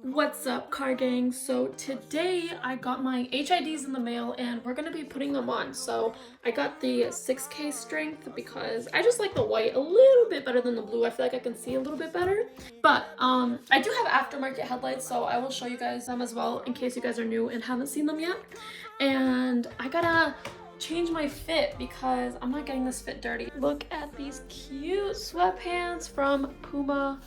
What's up, car gang? So today I got my HIDs in the mail and we're gonna be putting them on. So I got the 6K strength because I just like the white a little bit better than the blue. I feel like I can see a little bit better. But I do have aftermarket headlights, so I will show you guys them as well in case you guys are new and haven't seen them yet. And I gotta change my fit because I'm not getting this fit dirty. Look at these cute sweatpants from Puma.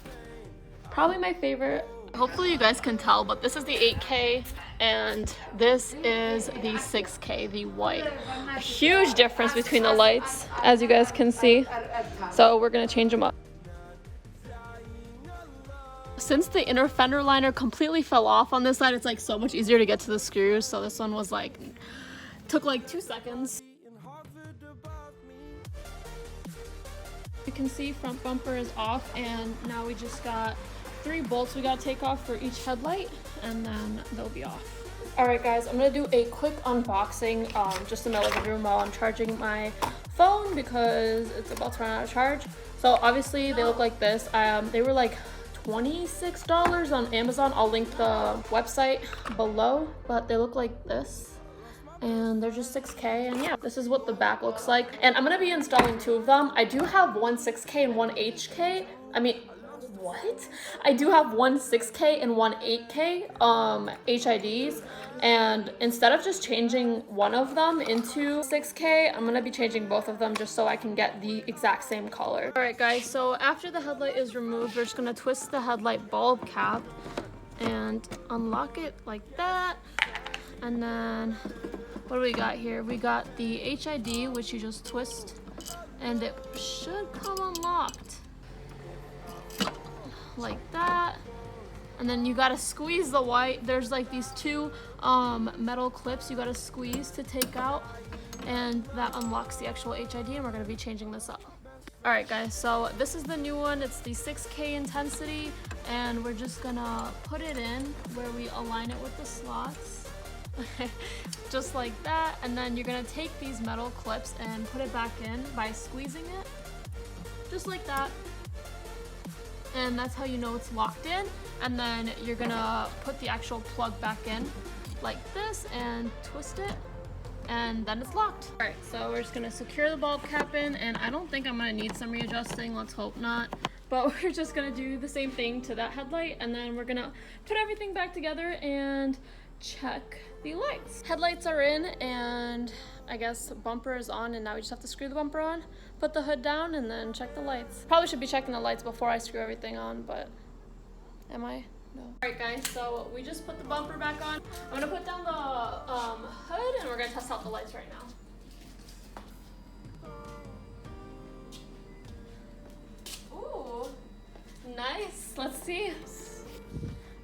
Probably my favorite. Hopefully you guys can tell, but this is the 8K and this is the 6K, the white. A huge difference between the lights, as you guys can see. So we're gonna change them up. Since the inner fender liner completely fell off on this side, it's like so much easier to get to the screws. So this one was like, took like 2 seconds. You can see front bumper is off, and now we just got 3 bolts we gotta take off for each headlight, and then they'll be off. Alright guys, I'm gonna do a quick unboxing just in my living room while I'm charging my phone because it's about to run out of charge. So obviously they look like this. They were like $26 on Amazon. I'll link the website below, but they look like this. And they're just 6K, and yeah, this is what the back looks like. And I'm gonna be installing 2 of them. I do have one 6K and one HK. What? I do have one 6K and one 8K HIDs, and instead of just changing one of them into 6K, I'm gonna be changing both of them just so I can get the exact same color. Alright guys, so after the headlight is removed, we're just gonna twist the headlight bulb cap and unlock it like that. And then what do we got here? We got the HID, which you just twist and it should come unlocked like that. And then you gotta squeeze the white. There's like these 2 metal clips you gotta squeeze to take out, and that unlocks the actual HID, and we're gonna be changing this up. Alright guys, so this is the new one. It's the 6K intensity, and we're just gonna put it in where we align it with the slots. Just like that, and then you're gonna take these metal clips and put it back in by squeezing it just like that, and that's how you know it's locked in. And then you're gonna put the actual plug back in like this and twist it, and then it's locked. All right, so we're just gonna secure the bulb cap in, and I don't think I'm gonna need some readjusting, let's hope not. But we're just gonna do the same thing to that headlight, and then we're gonna put everything back together and check the lights. Headlights are in, and I guess bumper is on, and now we just have to screw the bumper on, put the hood down, and then check the lights. Probably should be checking the lights before I screw everything on, but am I? No. Alright guys, so we just put the bumper back on. I'm gonna put down the hood, and we're gonna test out the lights right now. Ooh, nice. Let's see.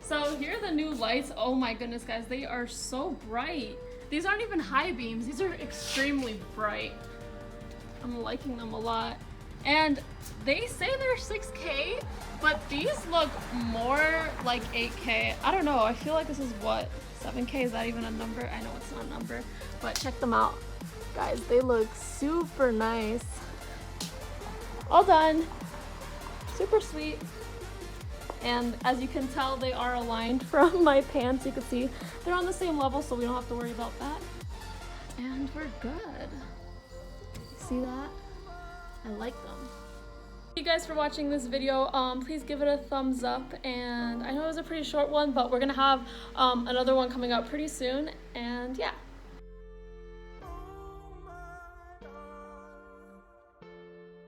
So here are the new lights. Oh my goodness guys, they are so bright. These aren't even high beams, these are extremely bright. I'm liking them a lot. And they say they're 6K, but these look more like 8K. I don't know, I feel like this is what, 7K, is that even a number? I know it's not a number, but check them out. Guys, they look super nice. All done. Super sweet. And as you can tell, they are aligned from my pants. You can see they're on the same level, so we don't have to worry about that. And we're good. See that? I like them. Thank you guys for watching this video. Please give it a thumbs up. And I know it was a pretty short one, but we're gonna have another one coming out pretty soon. And yeah.